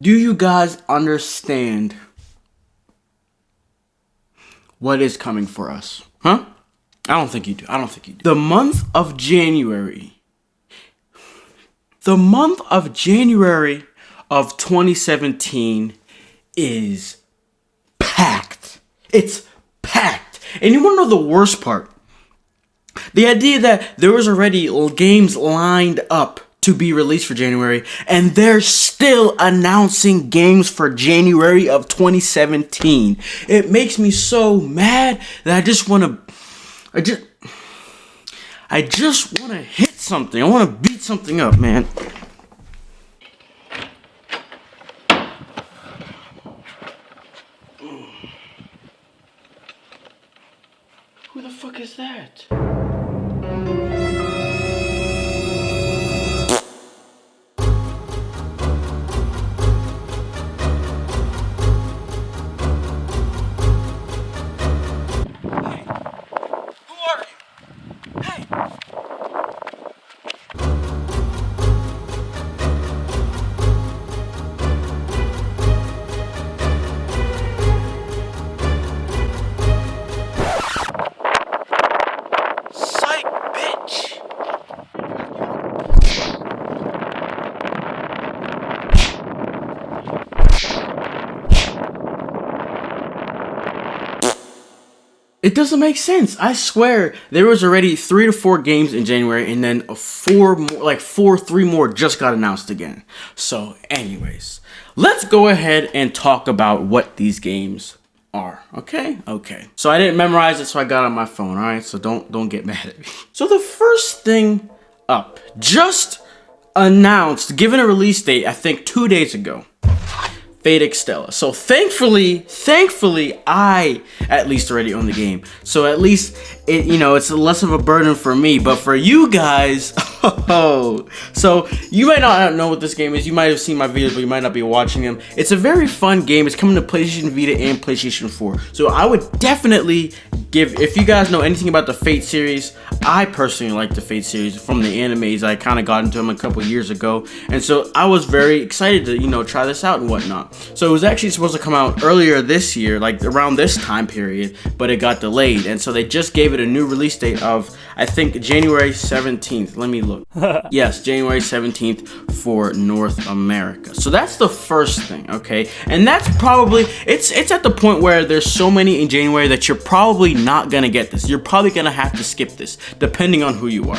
Do you guys understand what is coming for us? Huh? I don't think you do. I don't think you do. The month of January. The month of January of 2017 is packed. It's packed. And you want to know the worst part? The idea that there was already games lined up to be released for January, and they're still announcing games for January of 2017. It makes me so mad that I just want to hit something. I want to beat something up, man. Who the fuck is that? It doesn't make sense. I swear there was already 3 to 4 games in January, and then 3 more just got announced again. So anyways, let's go ahead and talk about what these games are. Okay. So I didn't memorize it, so I got it on my phone. All right. So don't get mad at me. So the first thing up, just announced, given a release date, I think 2 days ago. Fate EXTELLA. So thankfully, I at least already own the game. So at least it's less of a burden for me. But for you guys, so you might not know what this game is. You might have seen my videos, but you might not be watching them. It's a very fun game. It's coming to PlayStation Vita and PlayStation 4. So I would definitely if you guys know anything about the Fate series, I personally like the Fate series from the animes. I kind of got into them a couple years ago, and so I was very excited to try this out and whatnot. So it was actually supposed to come out earlier this year, like around this time period, but it got delayed, and so they just gave it a new release date of, I think, January 17th. Let me look. Yes, January 17th for North America. So that's the first thing, okay? And that's probably, it's at the point where there's so many in January that you're probably not gonna get this. You're probably gonna have to skip this, depending on who you are.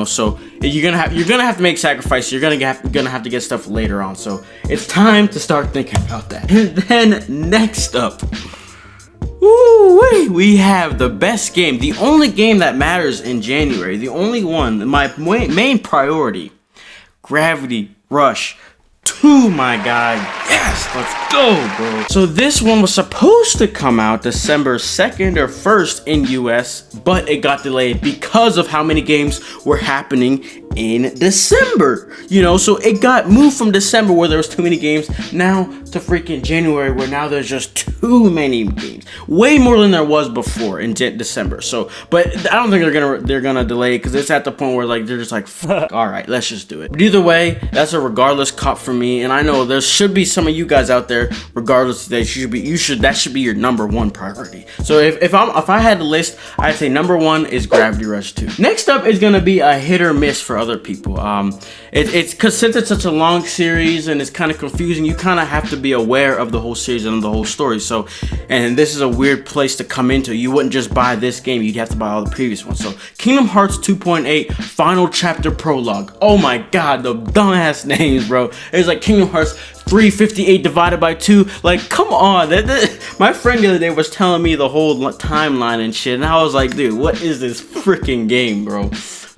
So you're gonna have to make sacrifices. You're gonna have to get stuff later on. So it's time to start thinking about that. And then next up, we have the best game, the only game that matters in January, the only one, my main priority, Gravity Rush 2, my guy. Yes, let's go, bro. So this one was supposed to come out December 2nd or 1st in US, but it got delayed because of how many games were happening in December. So it got moved from December, where there was too many games, now to freaking January, where now there's just too many games. Way more than there was before in December. So, but I don't think they're gonna delay it, because it's at the point where they're just like, fuck, all right, let's just do it. But either way, that's a regardless cop for me, and I know there should be some of you guys out there, regardless, that should be your number one priority. So if I had a list, I'd say number 1 is Gravity Rush 2. Next up is gonna be a hit or miss for other people. It's because since it's such a long series and it's kind of confusing, you kind of have to be aware of the whole series and the whole story. So, and this is a weird place to come into. You wouldn't just buy this game, you'd have to buy all the previous ones. So Kingdom Hearts 2.8 Final Chapter Prologue. Oh my god, the dumbass names, bro. It's like Kingdom Hearts 358 divided by 2. Like, come on. My friend the other day was telling me the whole timeline and shit, and I was like, dude, what is this freaking game, bro?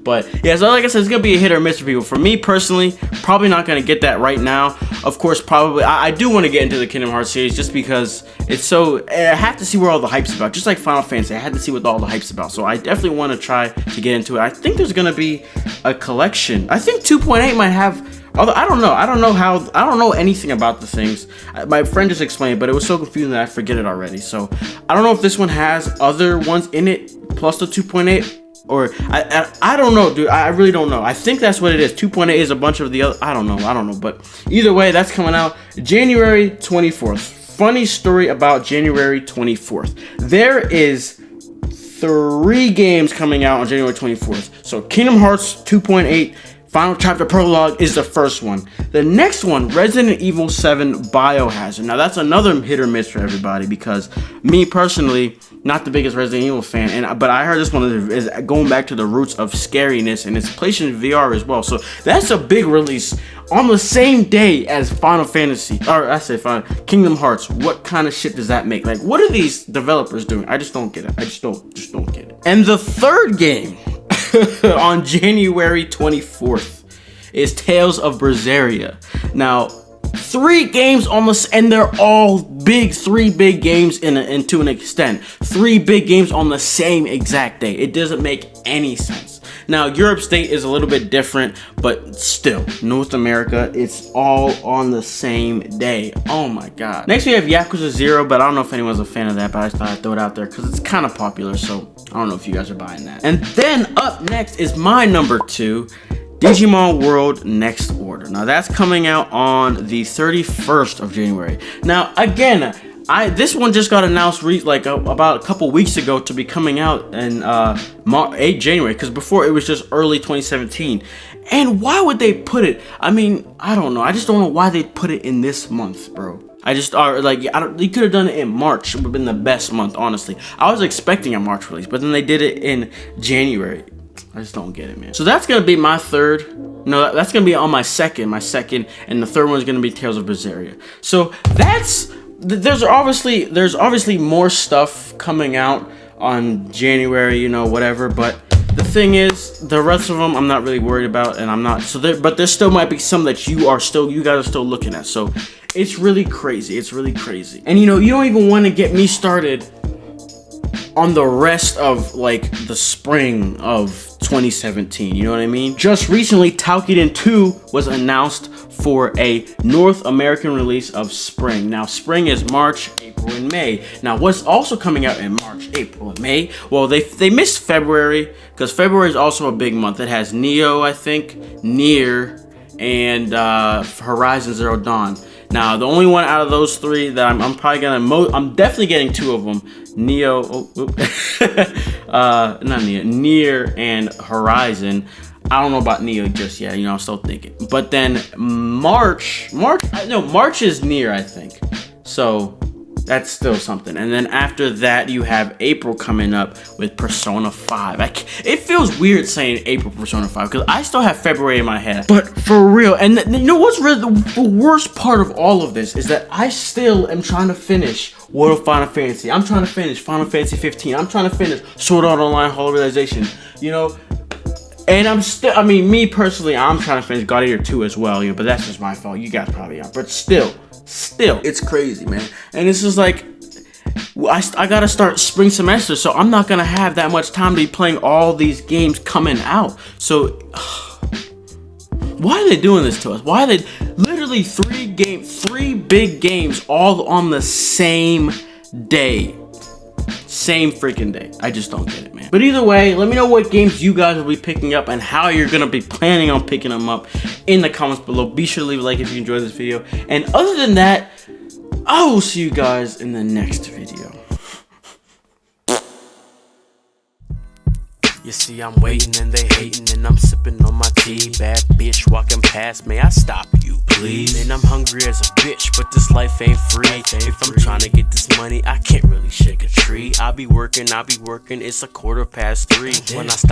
But yeah, so like I said, it's gonna be a hit or miss for people. For me personally, probably not gonna get that right now. Of course, probably I do want to get into the Kingdom Hearts series, just because it's so, I have to see where all the hype's about. Just like Final Fantasy, I had to see what all the hype's about. So I definitely want to try to get into it. I think there's gonna be a collection. I think 2.8 might have, although I don't know anything about the things. My friend just explained, but it was so confusing that I forget it already. So I don't know if this one has other ones in it plus the 2.8. Or I don't know, dude. I really don't know. I think that's what it is. 2.8 is a bunch of the other. I don't know. But either way, that's coming out January 24th. Funny story about January 24th. There is 3 games coming out on January 24th. So Kingdom Hearts 2.8 Final Chapter Prologue is the first one. The next one, Resident Evil 7 Biohazard. Now that's another hit or miss for everybody because me personally, not the biggest Resident Evil fan, but I heard this one is going back to the roots of scariness, and it's placed in VR as well. So that's a big release on the same day as Final Fantasy, or I say Kingdom Hearts. What kind of shit does that make? Like, what are these developers doing? I just don't get it. I just don't get it. And the third game on January 24th is Tales of Beseria. Now, 3 games almost, and they're all big, 3 big games in to an extent. 3 big games on the same exact day. It doesn't make any sense. Now, Europe state is a little bit different, but still, North America, it's all on the same day. Oh my god. Next we have Yakuza 0, but I don't know if anyone's a fan of that, but I just thought I'd throw it out there because it's kind of popular, so I don't know if you guys are buying that. And then up next is my number 2, Digimon World Next Order. Now that's coming out on the 31st of January. Now again, this one just got announced about a couple weeks ago to be coming out in 8 January, because before it was just early 2017. And why would they put it? I mean, I don't know. I just don't know why they put it in this month, bro. I just are like, you could have done it in March. It would have been the best month, honestly. I was expecting a March release, but then they did it in January. I just don't get it, man. So that's gonna be my third. No, that's gonna be on my second, and the third one is gonna be Tales of Beseria. So there's obviously more stuff coming out on January, you know, whatever. But the thing is, the rest of them I'm not really worried about, and I'm not. But there still might be some that you guys are still looking at. So it's really crazy. It's really crazy. And you know, you don't even want to get me started on the rest of like the spring of 2017, you know what I mean? Just recently, Toukiden 2 was announced for a North American release of spring. Now, spring is March, April, and May. Now, what's also coming out in March, April, and May? Well, they missed February, because February is also a big month. It has Nioh, I think, NieR, and Horizon Zero Dawn. Now, the only one out of those 3 that I'm probably gonna I'm definitely getting 2 of them. Nioh, not Nioh, NieR and Horizon. I don't know about Nioh just yet, you know, I'm still thinking. But then March is NieR, I think. So that's still something. And then after that, you have April coming up with Persona 5. It feels weird saying April Persona 5 because I still have February in my head. But for real, and you know what's really the worst part of all of this is that I still am trying to finish World of Final Fantasy. I'm trying to finish Final Fantasy 15. I'm trying to finish Sword Art Online Holo Realization. You know, and me personally, I'm trying to finish God Eater 2 as well. You know, but that's just my fault. You guys probably are. But still, it's crazy, man. And it's just like, I gotta start spring semester, so I'm not gonna have that much time to be playing all these games coming out. So, why are they doing this to us? Why are they literally 3 big games all on the same day? Same freaking day. I just don't get it, man. But either way, let me know what games you guys will be picking up and how you're gonna be planning on picking them up in the comments below. Be sure to leave a like if you enjoyed this video. And other than that, I will see you guys in the next video. You see, I'm waiting and they hating and I'm sipping on my tea. Bad bitch walking past, may I stop you, please? Man, I'm hungry as a bitch, but this life ain't free. If I'm trying to get this money, I can't really shake a tree. I be working, it's a 3:15. When I stop